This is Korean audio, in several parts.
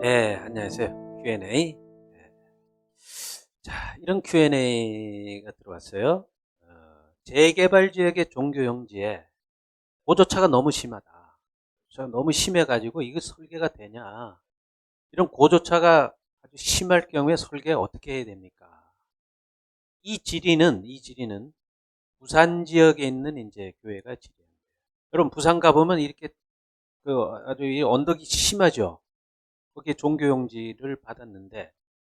네, 안녕하세요. Q&A. 네. 자, 이런 Q&A가 들어왔어요. 재개발 지역의 종교 용지에 고조차가 너무 심하다. 너무 심해가지고 이거 설계가 되냐. 이런 고조차가 아주 심할 경우에 설계 어떻게 해야 됩니까? 이 질의는 부산 지역에 있는 이제 교회가 질의합니다. 여러분, 부산 가보면 이렇게 아주 이 언덕이 심하죠. 거기에 종교용지를 받았는데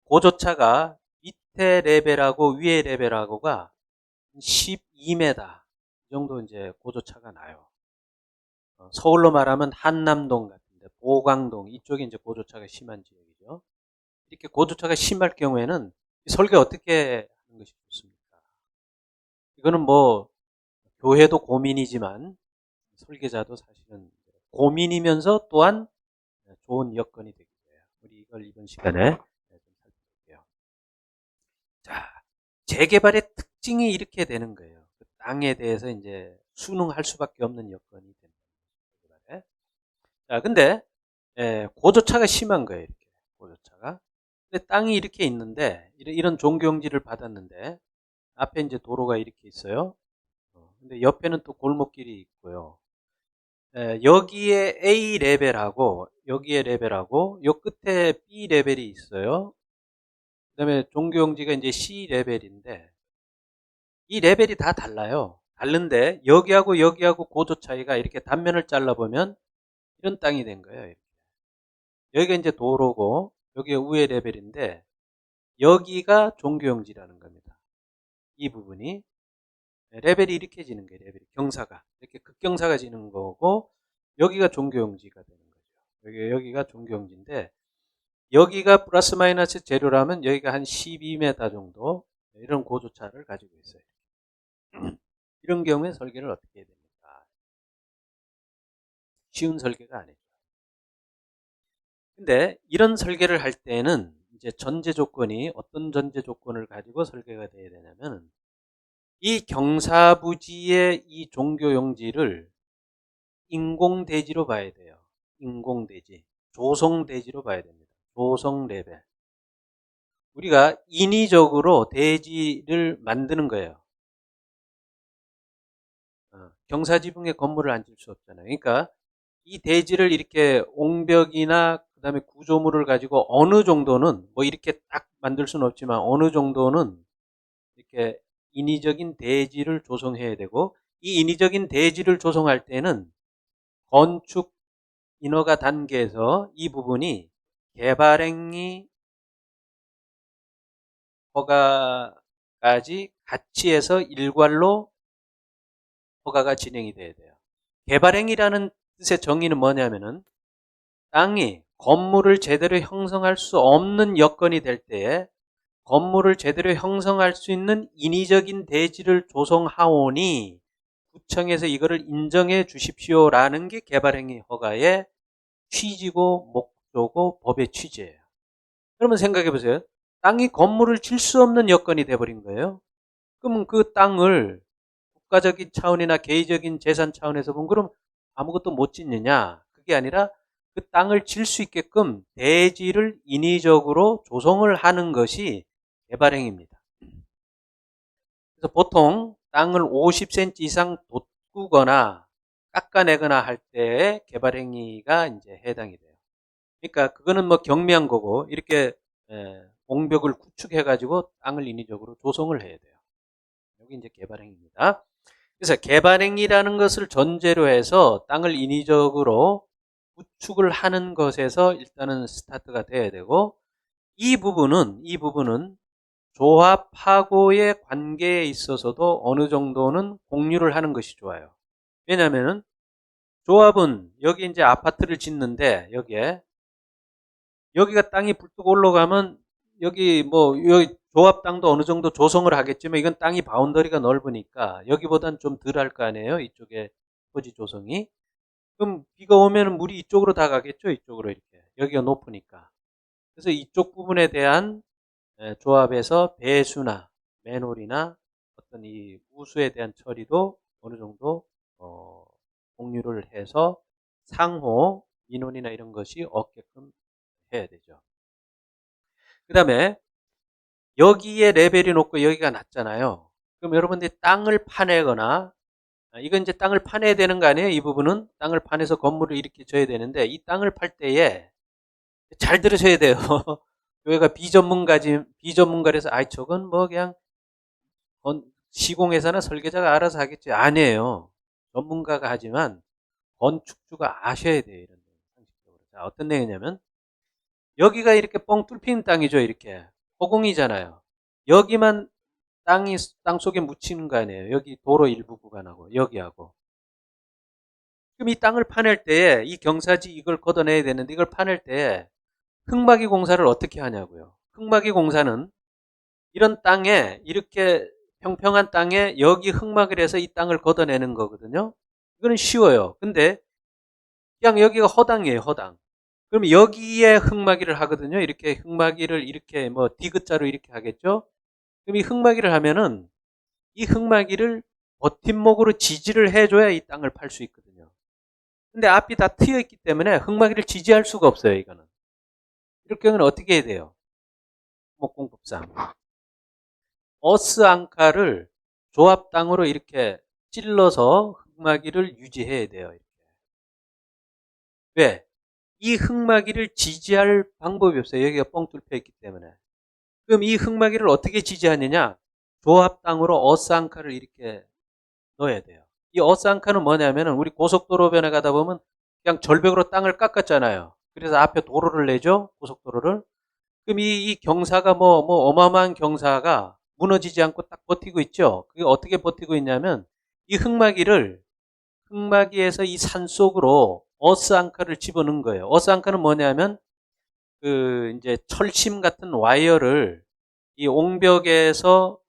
고조차가 밑에 레벨하고 위에 레벨하고가 12m 이 정도 이제 고조차가 나요. 서울로 말하면 한남동 같은데 보강동 이쪽이 이제 고조차가 심한 지역이죠. 이렇게 고조차가 심할 경우에는 설계 어떻게 하는 것이 좋습니까? 이거는 뭐 교회도 고민이지만 설계자도 사실은 고민이면서 또한 좋은 여건이 되기 때문에 우리 이걸 이번 시간에 좀 살펴볼게요. 자, 재개발의 특징이 이렇게 되는 거예요. 그 땅에 대해서 이제 순응할 수밖에 없는 여건이 되는 거예요. 자, 근데 고조차가 심한 거예요. 이렇게 고조차가. 근데 땅이 이렇게 있는데 이런 종교용지를 받았는데 앞에 이제 도로가 이렇게 있어요. 근데 옆에는 또 골목길이 있고요. 여기에 A 레벨하고 여기에 레벨하고 요 끝에 B 레벨이 있어요. 그다음에 종교용지가 이제 C 레벨인데 이 레벨이 다 달라요. 다른데 여기하고 여기하고 고도 차이가 이렇게 단면을 잘라보면 이런 땅이 된 거예요. 이렇게. 여기가 이제 도로고 여기가 우회 레벨인데 여기가 종교용지라는 겁니다. 이 부분이 레벨이 이렇게 지는 거예요. 레벨이 경사가 이렇게 극경사가 지는 거고 여기가 종교용지가 되는 거죠. 여기가 종교용지인데 여기가 플러스 마이너스 제로라면 여기가 한 12m 정도 이런 고조차를 가지고 있어요. 이런 경우에 설계를 어떻게 해야 됩니까? 쉬운 설계가 아니죠. 근데 이런 설계를 할 때는 이제 전제 조건이 어떤 전제 조건을 가지고 설계가 돼야 되냐면 이 경사부지의 이 종교용지를 인공대지로 봐야 돼요. 인공대지. 조성대지로 봐야 됩니다. 조성 레벨. 우리가 인위적으로 대지를 만드는 거예요. 경사지붕에 건물을 안 질 수 없잖아요. 그러니까 이 대지를 이렇게 옹벽이나 그다음에 구조물을 가지고 어느 정도는 뭐 이렇게 딱 만들 수는 없지만 어느 정도는 이렇게 인위적인 대지를 조성해야 되고 이 인위적인 대지를 조성할 때는 건축 인허가 단계에서 이 부분이 개발행위 허가까지 같이 해서 일괄로 허가가 진행이 돼야 돼요. 개발행위라는 뜻의 정의는 뭐냐면은 땅이 건물을 제대로 형성할 수 없는 여건이 될 때에 건물을 제대로 형성할 수 있는 인위적인 대지를 조성하오니 구청에서 이거를 인정해 주십시오라는 게 개발행위 허가의 취지고 목표고 법의 취지예요. 그러면 생각해 보세요. 땅이 건물을 질 수 없는 여건이 돼버린 거예요. 그러면 그 땅을 국가적인 차원이나 개인적인 재산 차원에서 보면 그럼 아무것도 못 짓느냐? 그게 아니라 그 땅을 질 수 있게끔 대지를 인위적으로 조성을 하는 것이 개발행위입니다. 그래서 보통 땅을 50cm 이상 돋구거나 깎아내거나 할 때에 개발행위가 이제 해당이 돼요. 그러니까 그거는 뭐 경미한 거고 이렇게 공벽을 구축해 가지고 땅을 인위적으로 조성을 해야 돼요. 여기 이제 개발행위입니다. 그래서 개발행위라는 것을 전제로 해서 땅을 인위적으로 구축을 하는 것에서 일단은 스타트가 돼야 되고 이 부분은 조합하고의 관계에 있어서도 어느 정도는 공유를 하는 것이 좋아요. 왜냐하면 조합은 여기 이제 아파트를 짓는데 여기가 땅이 불뚝 올라가면 여기 조합 땅도 어느 정도 조성을 하겠지만 이건 땅이 바운더리가 넓으니까 여기보단 좀 덜 할 거 아니에요. 이쪽에 토지 조성이. 그럼 비가 오면 물이 이쪽으로 다 가겠죠. 이쪽으로 이렇게. 여기가 높으니까. 그래서 이쪽 부분에 대한 조합에서 배수나 맨홀이나 어떤 이 우수에 대한 처리도 어느 정도 공유를 해서 상호 민원이나 이런 것이 없게끔 해야 되죠. 그 다음에 여기에 레벨이 높고 여기가 낮잖아요. 그럼 여러분들이 땅을 파내거나, 이건 이제 땅을 파내야 되는 거 아니에요? 이 부분은 땅을 파내서 건물을 이렇게 져야 되는데, 이 땅을 팔 때에 잘 들으셔야 돼요. 교회가 비전문가라서 아이 저건 뭐 그냥 시공회사나 설계자가 알아서 하겠지. 아니에요. 전문가가 하지만 건축주가 아셔야 돼요. 이런 상식적으로. 자, 어떤 내용이냐면 여기가 이렇게 뻥 뚫린 땅이죠. 이렇게 허공이잖아요. 여기만 땅 속에 묻히는 거 아니에요. 여기 도로 일부 구간하고 여기하고. 그럼 이 땅을 파낼 때에 이 경사지 이걸 걷어내야 되는데 이걸 파낼 때에 흙막이 공사를 어떻게 하냐고요. 흙막이 공사는 이런 땅에 이렇게 평평한 땅에 여기 흙막을 해서 이 땅을 걷어내는 거거든요. 이거는 쉬워요. 근데 그냥 여기가 허당이에요. 허당. 그럼 여기에 흙막이를 하거든요. 이렇게 흙막이를 이렇게 뭐 디귿자로 이렇게 하겠죠. 그럼 이 흙막이를 하면은 이 흙막이를 버팀목으로 지지를 해줘야 이 땅을 팔 수 있거든요. 근데 앞이 다 트여 있기 때문에 흙막이를 지지할 수가 없어요. 이거는. 이럴 경우는 어떻게 해야 돼요? 목공법상 어스 앙카를 조합 땅으로 이렇게 찔러서 흙막이를 유지해야 돼요. 이렇게. 왜? 이 흙막이를 지지할 방법이 없어요. 여기가 뻥 뚫려 있기 때문에. 그럼 이 흙막이를 어떻게 지지하느냐? 조합 땅으로 어스 앙카를 이렇게 넣어야 돼요. 이 어스 앙카는 뭐냐면은 우리 고속도로변에 가다 보면 그냥 절벽으로 땅을 깎았잖아요. 그래서 앞에 도로를 내죠. 고속도로를. 그럼 이 경사가 뭐 어마어마한 경사가 무너지지 않고 딱 버티고 있죠. 그게 어떻게 버티고 있냐면 이 흙막이에서 이 산 속으로 어스 앙카를 집어넣은 거예요. 어스 앙카는 뭐냐면 그 이제 철심 같은 와이어를 이 옹벽에서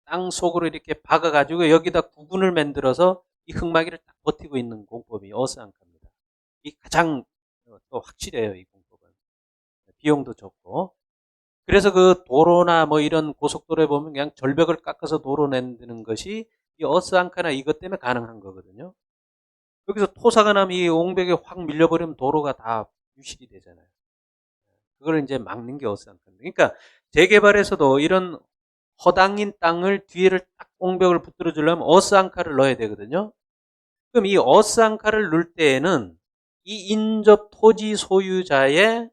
땅 속으로 이렇게 박아가지고 여기다 구분을 만들어서 이 흙막이를 딱 버티고 있는 공법이 어스 앙카입니다. 이 가장 또 확실해요. 이 공법은. 비용도 적고. 그래서 그 도로나 뭐 이런 고속도로에 보면 그냥 절벽을 깎아서 도로 내는 것이 이 어스 앙카나 이것 때문에 가능한 거거든요. 여기서 토사가 나면 이 옹벽에 확 밀려버리면 도로가 다 유실이 되잖아요. 그걸 이제 막는 게 어스 앙카입니다. 그러니까 재개발에서도 이런 허당인 땅을 뒤에를 딱 옹벽을 붙들어 주려면 어스 앙카를 넣어야 되거든요. 그럼 이 어스 앙카를 넣을 때에는 이 인접 토지 소유자의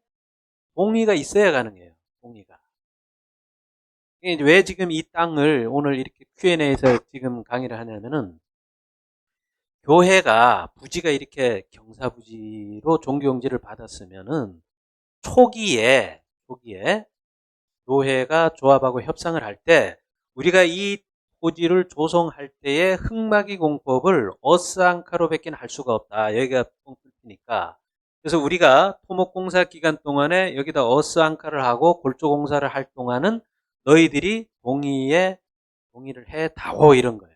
동의가 있어야 가능해요. 동의가. 왜 지금 이 땅을 오늘 이렇게 Q&A에서 지금 강의를 하냐면은 교회가 부지가 이렇게 경사부지로 종교용지를 받았으면은 초기에 교회가 조합하고 협상을 할 때 우리가 이 토지를 조성할 때의 흙막이 공법을 어스 앙카로밖에 할 수가 없다. 여기가 뻥 뚫리니까. 그래서 우리가 토목공사 기간 동안에 여기다 어스 앙카를 하고 골조 공사를 할 동안은 너희들이 동의를 해다오 이런 거예요.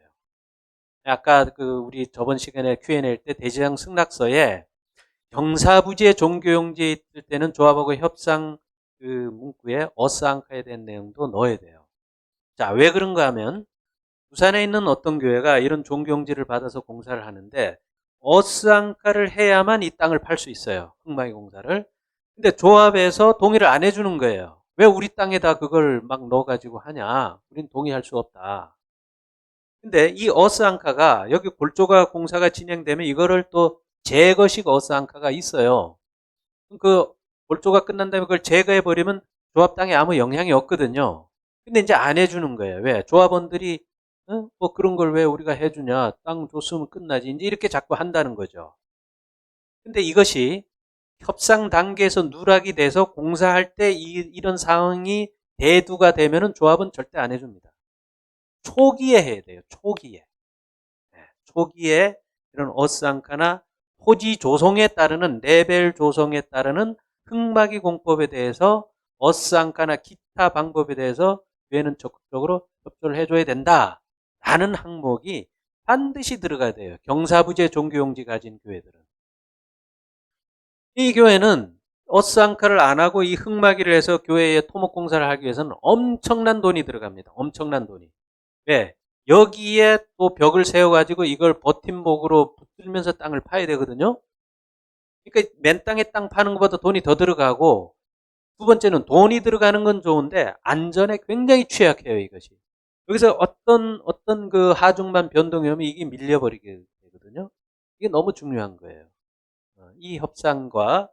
아까 그 우리 저번 시간에 Q&A 때 대지상 승낙서에 경사부지의 종교용지에 있을 때는 조합하고 협상 그 문구에 어스 앙카에 대한 내용도 넣어야 돼요. 자, 왜 그런가 하면 부산에 있는 어떤 교회가 이런 종교용지를 받아서 공사를 하는데 어스 앙카를 해야만 이 땅을 팔 수 있어요. 흙막이 공사를. 근데 조합에서 동의를 안 해주는 거예요. 왜 우리 땅에다 그걸 막 넣어가지고 하냐. 우린 동의할 수 없다. 근데 이 어스 앙카가 여기 골조가 공사가 진행되면 이거를 또 제거식 어스 앙카가 있어요. 그 골조가 끝난 다음에 그걸 제거해 버리면 조합 땅에 아무 영향이 없거든요. 근데 이제 안 해주는 거예요. 왜? 조합원들이 뭐 그런 걸 왜 우리가 해주냐? 땅 줬으면 끝나지. 이제 이렇게 자꾸 한다는 거죠. 근데 이것이 협상 단계에서 누락이 돼서 공사할 때 이런 상황이 대두가 되면은 조합은 절대 안 해줍니다. 초기에 해야 돼요. 초기에. 네, 초기에 이런 어스앙카나 토지 조성에 따르는 레벨 조성에 따르는 흙막이 공법에 대해서 어스앙카나 기타 방법에 대해서 교회는 적극적으로 협조를 해줘야 된다. 라는 항목이 반드시 들어가야 돼요. 경사부재 종교용지 가진 교회들은. 이 교회는 어스앙카를 안 하고 이 흙막이를 해서 교회에 토목공사를 하기 위해서는 엄청난 돈이 들어갑니다. 엄청난 돈이. 왜? 여기에 또 벽을 세워가지고 이걸 버팀목으로 붙들면서 땅을 파야 되거든요. 그러니까 맨 땅에 땅 파는 것보다 돈이 더 들어가고 두 번째는 돈이 들어가는 건 좋은데 안전에 굉장히 취약해요, 이것이. 여기서 어떤 그 하중만 변동이 오면 이게 밀려버리게 되거든요. 이게 너무 중요한 거예요. 이 협상과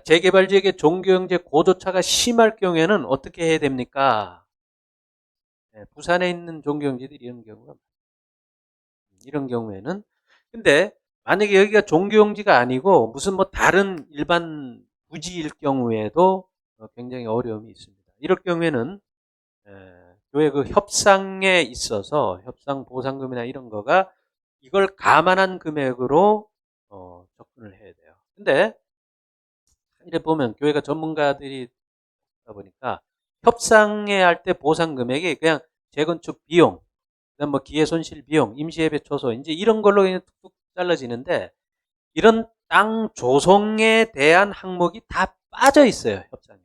재개발 지역의 종교경제 고조차가 심할 경우에는 어떻게 해야 됩니까? 네, 부산에 있는 종교경제들이 이런 경우에는 근데 만약에 여기가 종교용지가 아니고 무슨 뭐 다른 일반 부지일 경우에도 굉장히 어려움이 있습니다. 이럴 경우에는 교회 그 협상에 있어서 협상 보상금이나 이런 거가 이걸 감안한 금액으로 접근을 해야 돼요. 근데 이래 보면 교회가 전문가들이 다 보니까 협상에 할 때 보상 금액이 그냥 재건축 비용, 그다음 뭐 기회 손실 비용, 임시예배 초소 이제 이런 걸로 그냥 툭툭 잘라지는데 이런 땅 조성에 대한 항목이 다 빠져 있어요, 협상에.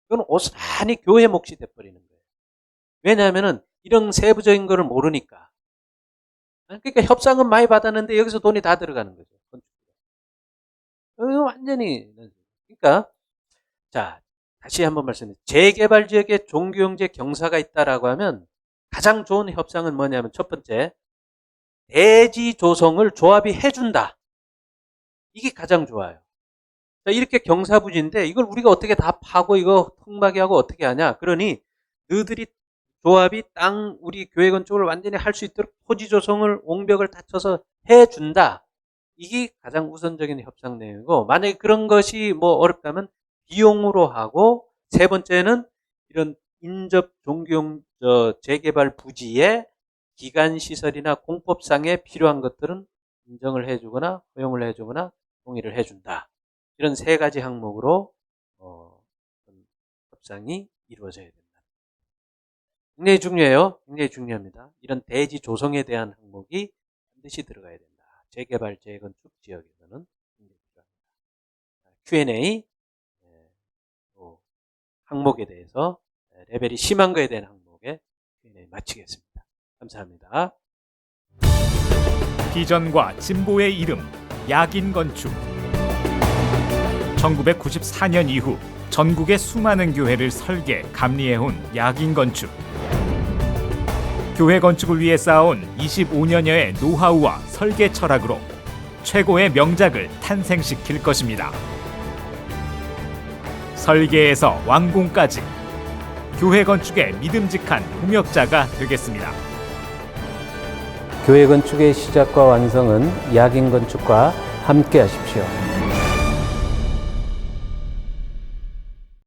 그건 오스란히 교회 몫이 돼버리는 거예요. 왜냐하면은 이런 세부적인 거를 모르니까. 그러니까 협상은 많이 받았는데 여기서 돈이 다 들어가는 거죠. 완전히. 그러니까 자 다시 한번 말씀드립니다. 재개발 지역에 종교경제 경사가 있다라고 하면 가장 좋은 협상은 뭐냐면 첫 번째, 대지 조성을 조합이 해준다. 이게 가장 좋아요. 자, 이렇게 경사부지인데 이걸 우리가 어떻게 다 파고 이거 흙막이 하고 어떻게 하냐. 그러니 너희들이 조합이 땅 우리 교회 건축을 완전히 할 수 있도록 토지 조성을 옹벽을 다 쳐서 해준다. 이게 가장 우선적인 협상 내용이고 만약에 그런 것이 뭐 어렵다면 비용으로 하고 세 번째는 이런 인접 종교 재개발 부지의 기간 시설이나 공법상에 필요한 것들은 인정을 해주거나 허용을 해주거나 동의를 해준다. 이런 세 가지 항목으로 협상이 이루어져야 된다. 굉장히 중요해요. 굉장히 중요합니다. 이런 대지 조성에 대한 항목이 반드시 들어가야 된다. 재개발, 재건축 지역에서는 굉장히 필요합니다. Q&A 항목에 대해서 레벨이 심한 거에 대한 항목에 Q&A 마치겠습니다. 감사합니다. 비전과 진보의 이름, 야긴건축. 1994년 이후 전국의 수많은 교회를 설계, 감리해온 야긴건축. 교회 건축을 위해 쌓아온 25년여의 노하우와 설계 철학으로 최고의 명작을 탄생시킬 것입니다. 설계에서 완공까지 교회 건축의 믿음직한 동역자가 되겠습니다. 교회 건축의 시작과 완성은 야긴건축과 함께 하십시오.